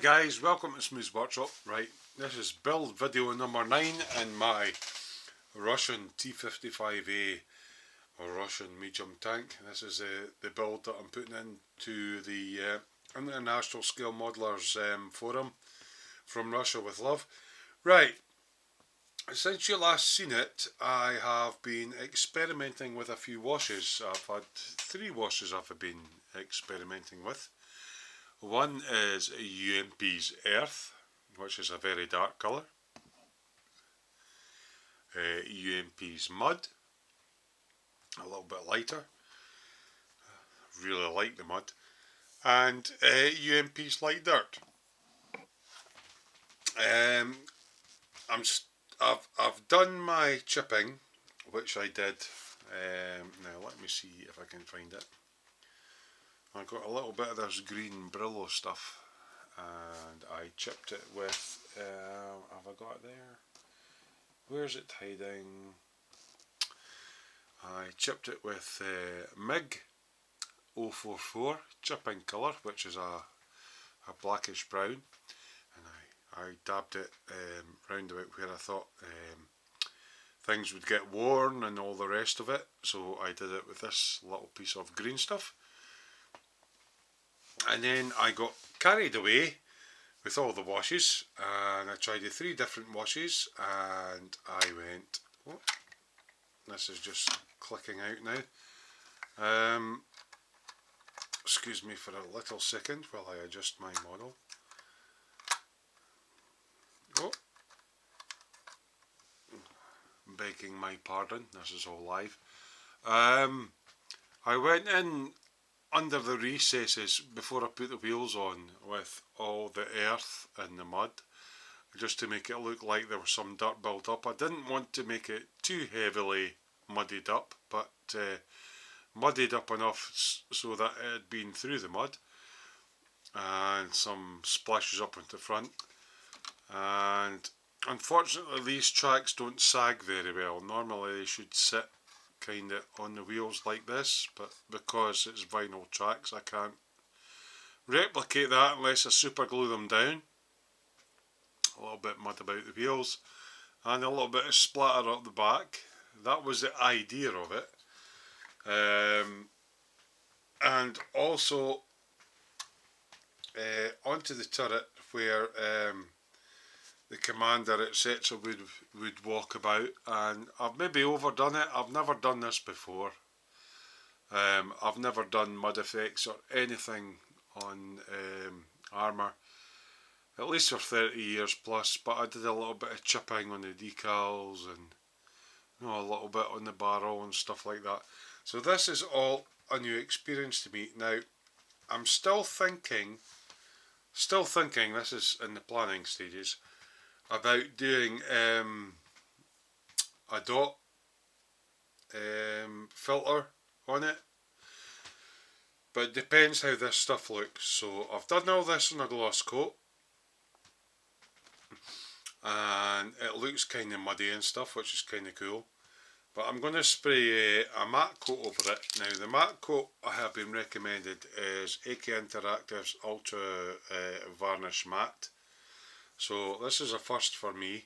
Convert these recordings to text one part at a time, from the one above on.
guys, welcome to Smooth's Workshop. Right, this is build video number 9 in my Russian T-55A Russian medium tank. This is the build that I'm putting into the International Scale Modelers forum from Russia with love. Right, since you last seen it, I have been experimenting with a few washes. I've had 3 washes I've been experimenting with. One is UMP's Earth, which is a very dark colour. UMP's Mud, a little bit lighter. Really like the mud. And UMP's Light Dirt. I've done my chipping, which I did. Now let me see if I can find it. I got a little bit of this green Brillo stuff and I chipped it with, have I got it there? Where's it hiding? I chipped it with MiG 044 chipping colour, which is a blackish brown, and I dabbed it round about where I thought things would get worn and all the rest of it, so I did it with this little piece of green stuff. And then I got carried away with all the washes, and I tried the 3 different washes, and I went, oh, this is just clicking out now. Excuse me for a little second while I adjust my model. Oh, begging my pardon, this is all live. I went in under the recesses before I put the wheels on with all the earth and the mud, just to make it look like there was some dirt built up. I didn't want to make it too heavily muddied up, but muddied up enough so that it had been through the mud, and some splashes up into front. And unfortunately these tracks don't sag very well. Normally they should sit kind of on the wheels like this, but because it's vinyl tracks I can't replicate that unless I super glue them down. A little bit mud about the wheels and a little bit of splatter up the back. That was the idea of it. And also onto the turret where the commander etc. would walk about, and I've maybe overdone it. I've never done this before. I've never done mud effects or anything on armour, at least for 30 years plus, but I did a little bit of chipping on the decals and a little bit on the barrel and stuff like that. So this is all a new experience to me. Now I'm still thinking, this is in the planning stages, about doing a dot filter on it, but it depends how this stuff looks. So I've done all this on a gloss coat and it looks kind of muddy and stuff, which is kind of cool, but I'm going to spray a matte coat over it. Now the matte coat I have been recommended is AK Interactive's Ultra Varnish Matte. So this is a first for me.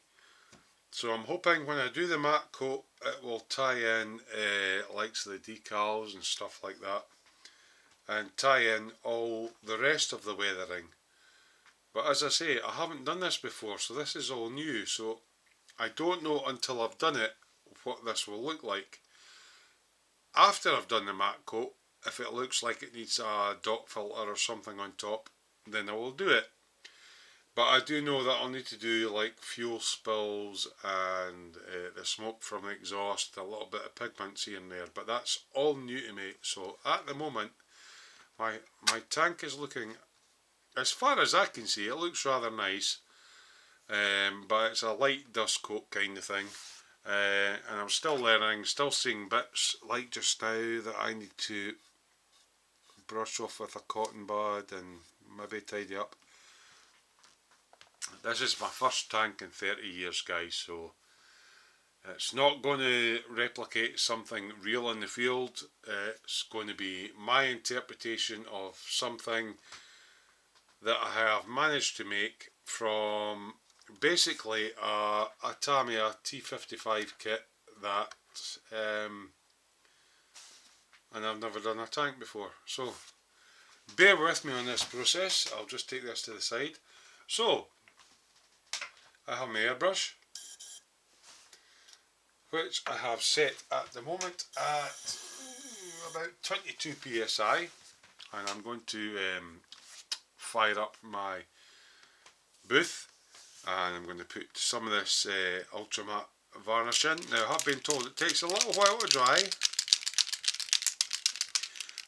So I'm hoping when I do the matte coat it will tie in likes the decals and stuff like that, and tie in all the rest of the weathering. But as I say, I haven't done this before, so this is all new, so I don't know until I've done it what this will look like. After I've done the matte coat, if it looks like it needs a dot filter or something on top, then I will do it. But I do know that I'll need to do like fuel spills and the smoke from the exhaust, a little bit of pigments here and there, but that's all new to me. So at the moment my tank is looking, as far as I can see, it looks rather nice, but it's a light dust coat kind of thing, and I'm still learning, still seeing bits like just now that I need to brush off with a cotton bud and maybe tidy up. This is my first tank in 30 years, guys, so it's not going to replicate something real in the field. It's going to be my interpretation of something that I have managed to make from basically a Tamiya T-55 kit that and I've never done a tank before, so bear with me on this process. I'll just take this to the side. So I have my airbrush, which I have set at the moment at about 22 psi, and I'm going to fire up my booth, and I'm going to put some of this ultra matte varnish in. Now I have been told it takes a little while to dry,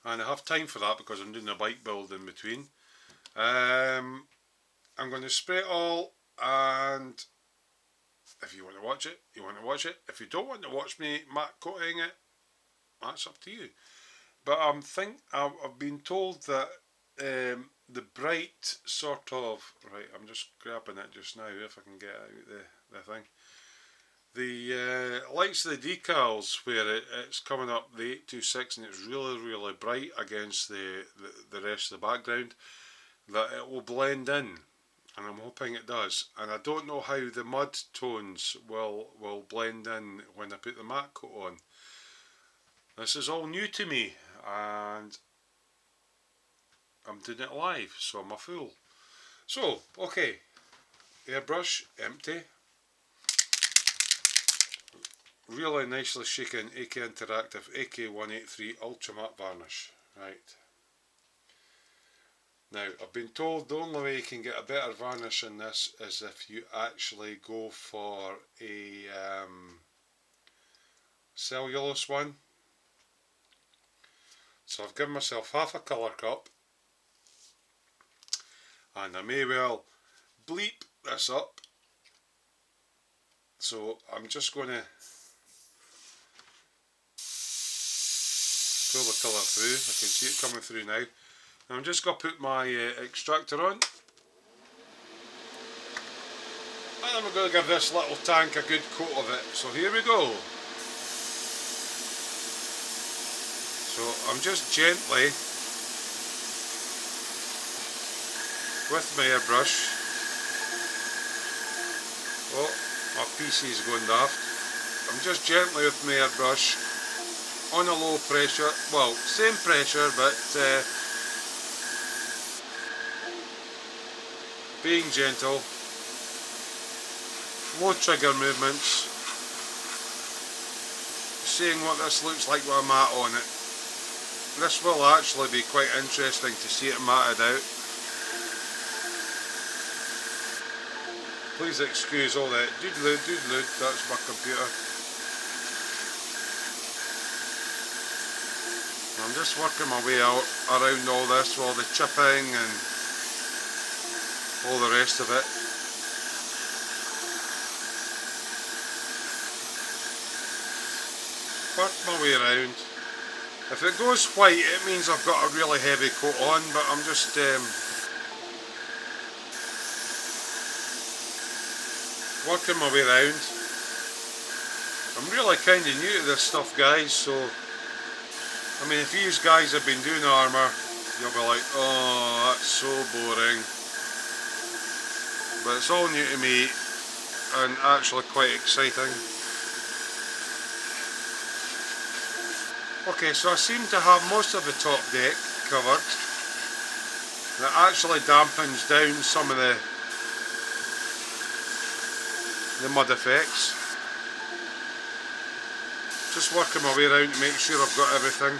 and I have time for that because I'm doing a bike build in between. I'm going to spray it all, and if you want to watch it, you want to watch it. If you don't want to watch me matte coating it, that's up to you. But I've been told that the bright sort of, right, I'm just grabbing it just now if I can get out the thing. The likes of the decals where it's coming up the 826 and it's really bright against the rest of the background, that it will blend in, and I'm hoping it does. And I don't know how the mud tones will blend in when I put the matte coat on. This is all new to me, and I'm doing it live, so I'm a fool. So, okay, airbrush empty. Really nicely shaken AK Interactive AK183 Ultra Matte Varnish. Right. Now, I've been told the only way you can get a better varnish in this is if you actually go for a cellulose one. So I've given myself half a colour cup, and I may well bleep this up. So I'm just going to pull the colour through. I can see it coming through now. I'm just going to put my extractor on, and then we're going to give this little tank a good coat of it. So here we go. So I'm just gently, with my airbrush, oh, my PC is going daft. I'm just gently with my airbrush on a low pressure, well, same pressure, but being gentle, low trigger movements, seeing what this looks like with a matte on it. This will actually be quite interesting to see it matted out. Please excuse all that doodle-oo, that's my computer. I'm just working my way out around all this, all the chipping and all the rest of it. Work my way around. If it goes white, it means I've got a really heavy coat on, but I'm just working my way around. I'm really kind of new to this stuff, guys, so I mean, if you guys have been doing armour, you'll be like, oh, that's so boring. But it's all new to me and actually quite exciting. Okay, so I seem to have most of the top deck covered. That actually dampens down some of the mud effects. Just working my way around to make sure I've got everything.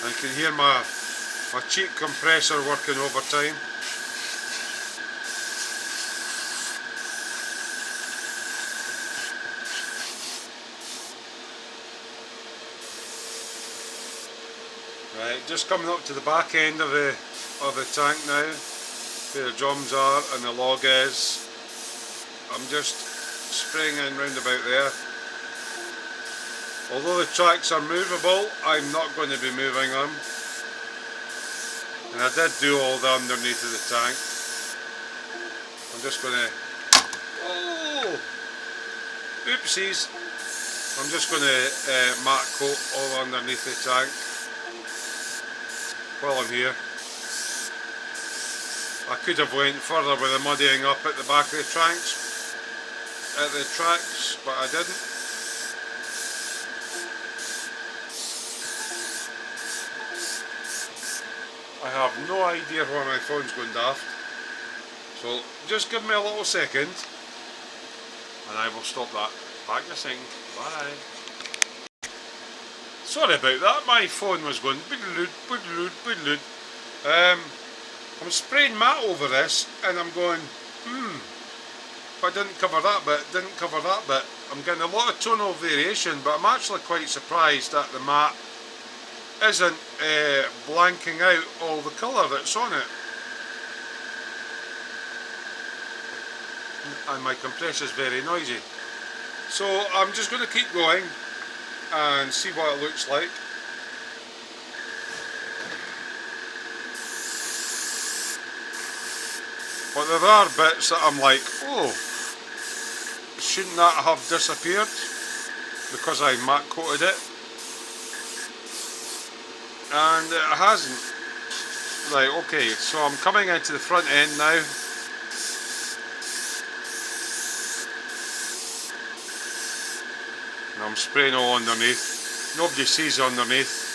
I can hear my cheap compressor working overtime. Right, just coming up to the back end of the tank now, where the drums are and the log is. I'm just spraying in round about there. Although the tracks are movable, I'm not going to be moving them. And I did do all the underneath of the tank. I'm just going to... Oh! Oopsies! I'm just going to matte coat all underneath the tank while I'm here. I could have went further with the muddying up at the back of the tracks, but I didn't. I have no idea why my phone's going daft, so just give me a little second and I will stop that. Back in a second. Bye. Sorry about that, my phone was going boodaloot, boodaloot, boodaloot. I'm spraying matte over this and I'm going, if I didn't cover that bit, didn't cover that bit. I'm getting a lot of tonal variation, but I'm actually quite surprised that the matte isn't blanking out all the colour that's on it. And my compressor's very noisy. So I'm just going to keep going and see what it looks like. But there are bits that I'm like, oh, shouldn't that have disappeared because I matte coated it? And it hasn't. Right, okay, so I'm coming into the front end now. And I'm spraying all underneath. Nobody sees underneath.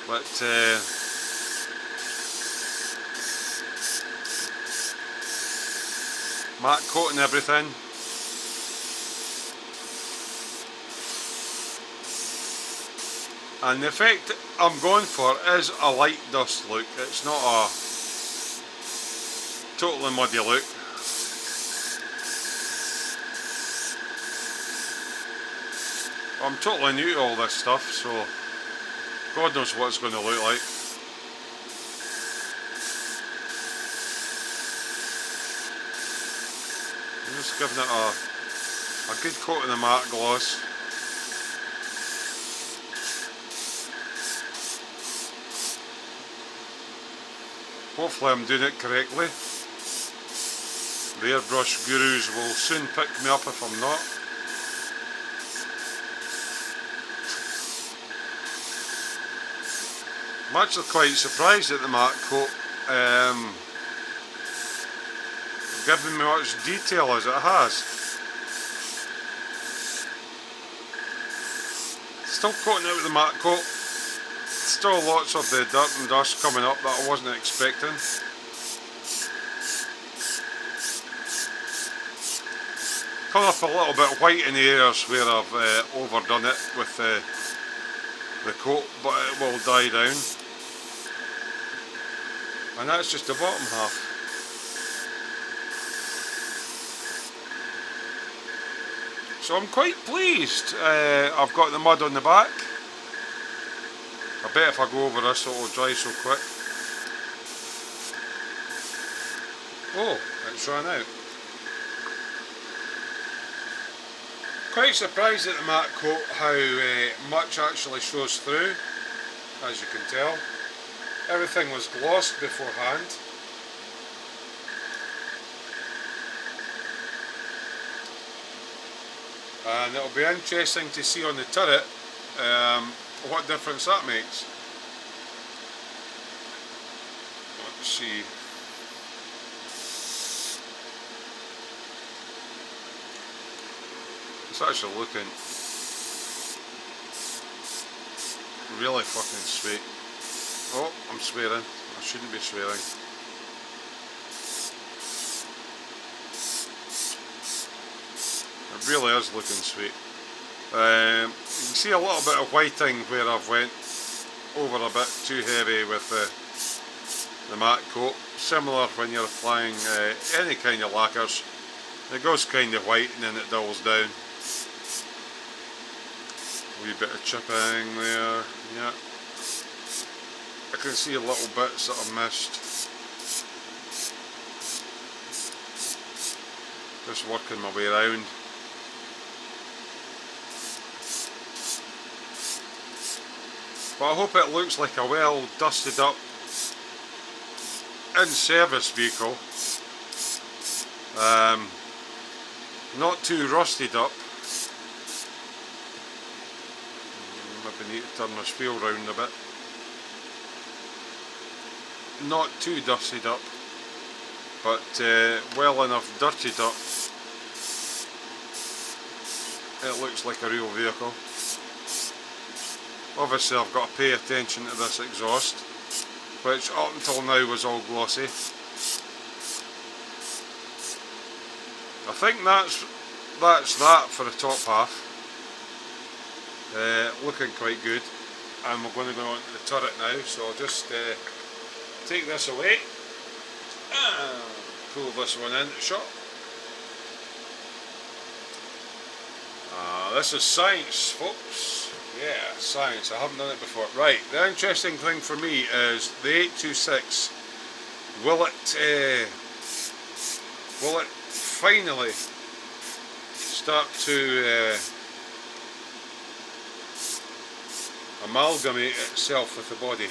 But matte coating everything. And the effect I'm going for is a light dust look. It's not a totally muddy look. I'm totally new to all this stuff, so God knows what it's going to look like. I'm just giving it a good coat of the matte gloss. Hopefully I'm doing it correctly. The airbrush gurus will soon pick me up if I'm not. I'm actually quite surprised at the matte coat giving me much detail as it has. Still coating it with the matte coat. Still lots of the dirt and dust coming up that I wasn't expecting. Coming up a little bit white in the areas where I've overdone it with the coat, but it will die down. And that's just the bottom half. So I'm quite pleased. I've got the mud on the back. I bet if I go over this it will dry so quick. Oh, it's run out. Quite surprised at the matte coat how much actually shows through, as you can tell. Everything was glossed beforehand. And it'll be interesting to see on the turret what difference that makes. Let's see. It's actually looking really fucking sweet. Oh, I'm swearing. I shouldn't be swearing. It really is looking sweet. You can see a little bit of whiting where I've went over a bit too heavy with the matte coat. Similar when you're applying any kind of lacquers. It goes kind of white and then it dulls down. A wee bit of chipping there, yeah. I can see little bits that I've missed. Just working my way around. But I hope it looks like a well dusted up in-service vehicle. Not too rusted up. Need to turn this wheel round a bit. Not too dusted up, but well enough dirtied up. It looks like a real vehicle. Obviously I've got to pay attention to this exhaust, which up until now was all glossy. I think that's that for the top half. Looking quite good. And we're going to go on to the turret now, so I'll just take this away and pull this one in shot. This is science, folks. Yeah, science. I haven't done it before. Right, the interesting thing for me is the 826. Will it finally start to amalgamate itself with the body?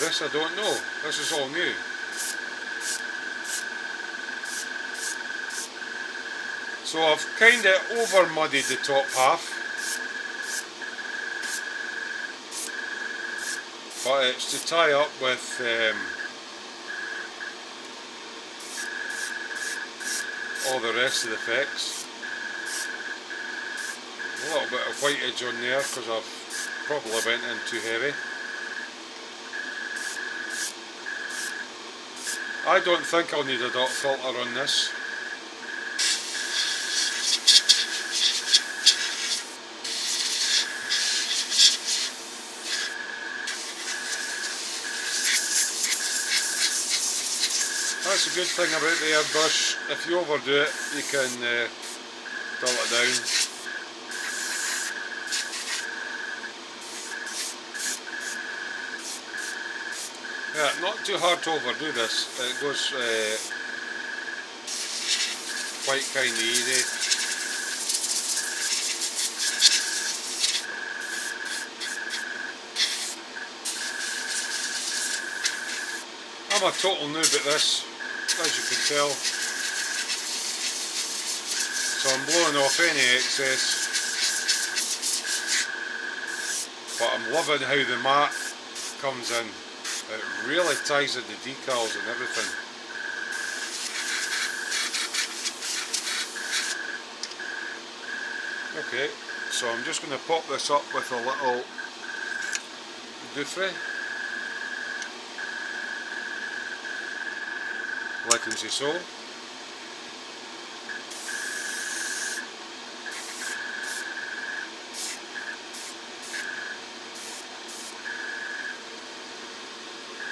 This I don't know. This is all new. So I've kind of over muddied the top half, but it's to tie up with all the rest of the effects. A little bit of whiteage on there because I've probably went in too heavy. I don't think I'll need a dot filter on this. That's a good thing about the airbrush. If you overdo it, you can dull it down. Yeah, not too hard to overdo this. It goes quite kind of easy. I'm a total noob at this, as you can tell. So I'm blowing off any excess. But I'm loving how the matte comes in. It really ties in the decals and everything. Okay, so I'm just going to pop this up with a little doofree. Like and so.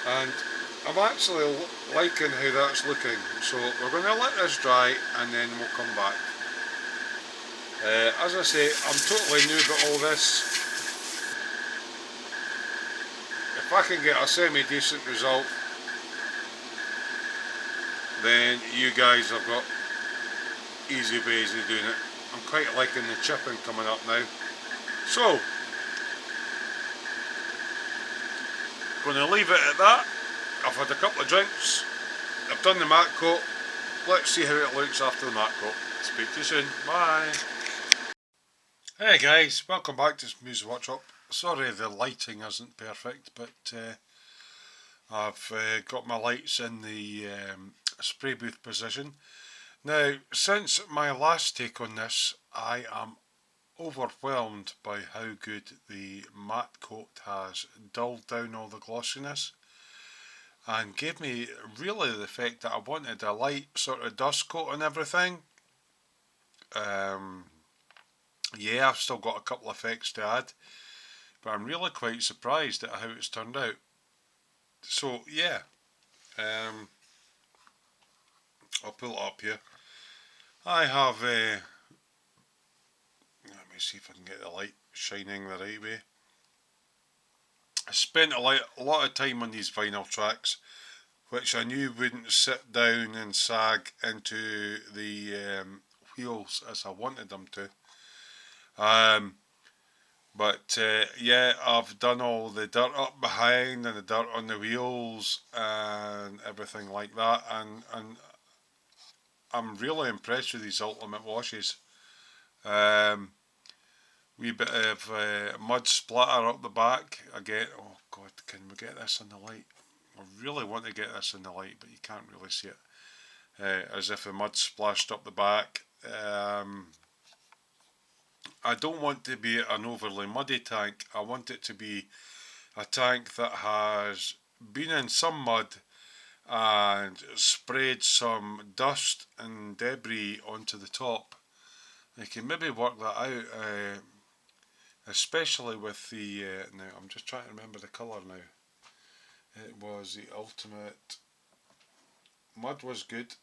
And I'm actually liking how that's looking, so we're going to let this dry and then we'll come back. As I say, I'm totally new at all this. If I can get a semi-decent result, then you guys have got easy ways of doing it. I'm quite liking the chipping coming up now. So, going to leave it at that. I've had a couple of drinks, I've done the matte coat. Let's see how it looks after the matte coat. Speak to you soon, bye. Hey guys, welcome back to Music Workshop. Sorry the lighting isn't perfect, but I've got my lights in the spray booth position. Now, since my last take on this, I am overwhelmed by how good the matte coat has dulled down all the glossiness and gave me really the effect that I wanted, a light sort of dust coat and everything. Yeah, I've still got a couple of effects to add, but I'm really quite surprised at how it's turned out. So yeah, I'll pull it up here. I have let me see if I can get the light shining the right way. I spent a lot of time on these vinyl tracks, which I knew wouldn't sit down and sag into the wheels as I wanted them to. But yeah, I've done all the dirt up behind and the dirt on the wheels and everything like that, and I'm really impressed with these ultimate washes. wee bit of mud splatter up the back. Again, oh god, can we get this in the light? I really want to get this in the light, but you can't really see it. As if the mud splashed up the back. I don't want to be an overly muddy tank. I want it to be a tank that has been in some mud and sprayed some dust and debris onto the top. You can maybe work that out, especially with the, now I'm just trying to remember the colour now. It was the ultimate, mud was good,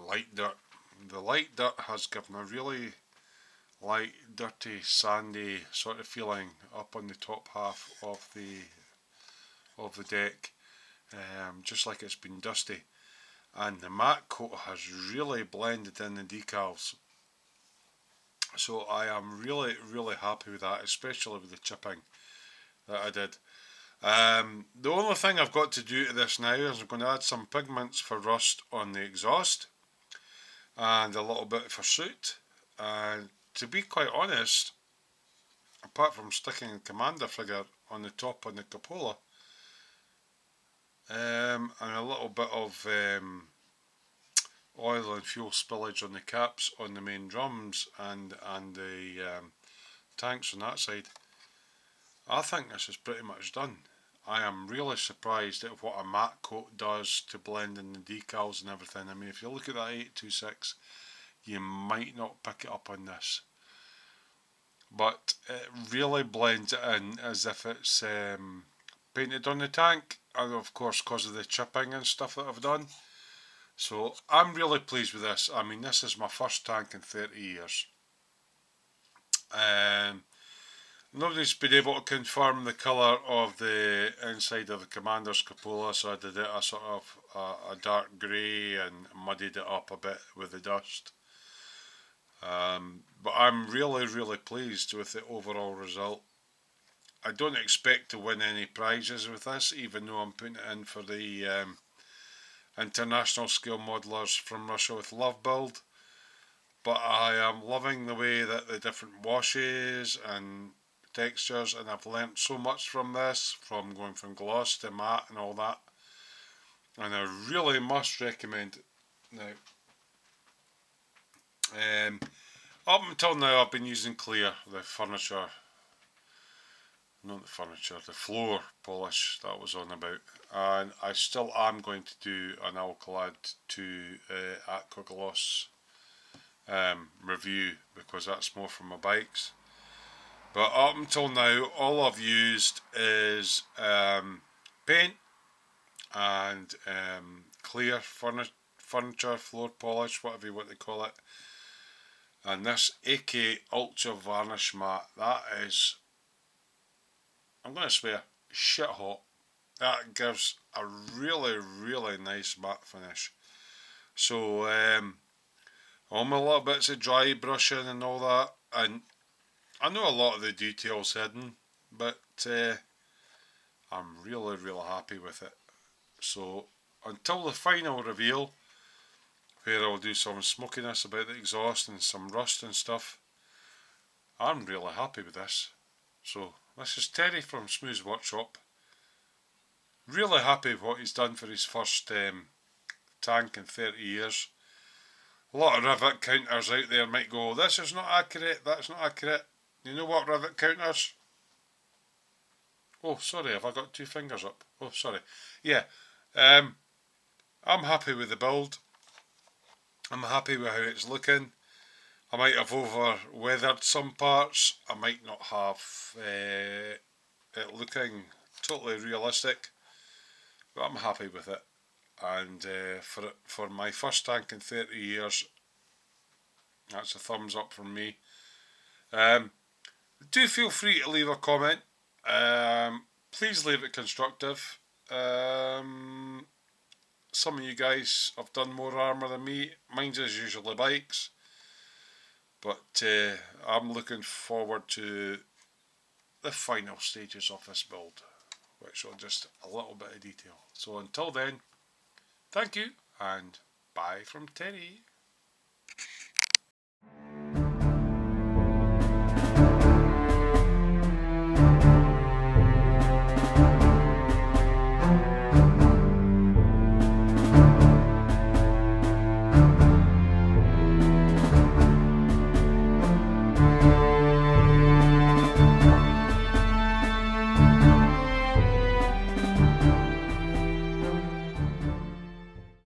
light dirt. The light dirt has given a really light, dirty, sandy sort of feeling up on the top half of the deck, just like it's been dusty. And the matte coat has really blended in the decals. So I am really, really happy with that, especially with the chipping that I did. The only thing I've got to do to this now is I'm going to add some pigments for rust on the exhaust and a little bit for soot. And to be quite honest, apart from sticking a commander figure on the top on the cupola, and a little bit of oil and fuel spillage on the caps on the main drums and the tanks on that side, I think this is pretty much done. I am really surprised at what a matte coat does to blend in the decals and everything. I mean, if you look at that 826, you might not pick it up on this, but it really blends it in as if it's painted on the tank, and of course because of the chipping and stuff that I've done. So I'm really pleased with this. I mean, this is my first tank in 30 years. Nobody's been able to confirm the colour of the inside of the commander's cupola, so I did it a sort of a dark grey and muddied it up a bit with the dust. But I'm really, really pleased with the overall result. I don't expect to win any prizes with this, even though I'm putting it in for the International Scale Modelers from Russia with Love build. But I am loving the way that the different washes and textures, and I've learnt so much from this, from going from gloss to matte and all that, and I really must recommend it. Now, up until now I've been using clear, the furniture, not the furniture, the floor polish that I was on about, and I still am going to do an Alcalad 2 Aqua Gloss review, because that's more for my bikes. But up until now, all I've used is paint and clear furniture, floor polish, whatever you want to call it. And this AK Ultra Varnish Matte, that is, I'm going to swear, shit hot. That gives a really, really nice matte finish. So, all my little bits of dry brushing and all that, and I know a lot of the details hidden, but I'm really, really happy with it. So until the final reveal, where I'll do some smokiness about the exhaust and some rust and stuff, I'm really happy with this. So this is Terry from Smooth's Workshop. Really happy with what he's done for his first tank in 30 years. A lot of rivet counters out there might go, this is not accurate, that's not accurate. You know what, rivet counters? Oh, sorry, have I got two fingers up? Oh, sorry. Yeah, I'm happy with the build. I'm happy with how it's looking. I might have over-weathered some parts. I might not have it looking totally realistic, but I'm happy with it. And for my first tank in 30 years, that's a thumbs up from me. Do feel free to leave a comment. Please leave it constructive. Some of you guys have done more armour than me. Mine's is usually bikes. But I'm looking forward to the final stages of this build, which will just a little bit of detail. So until then, thank you and bye from Terry.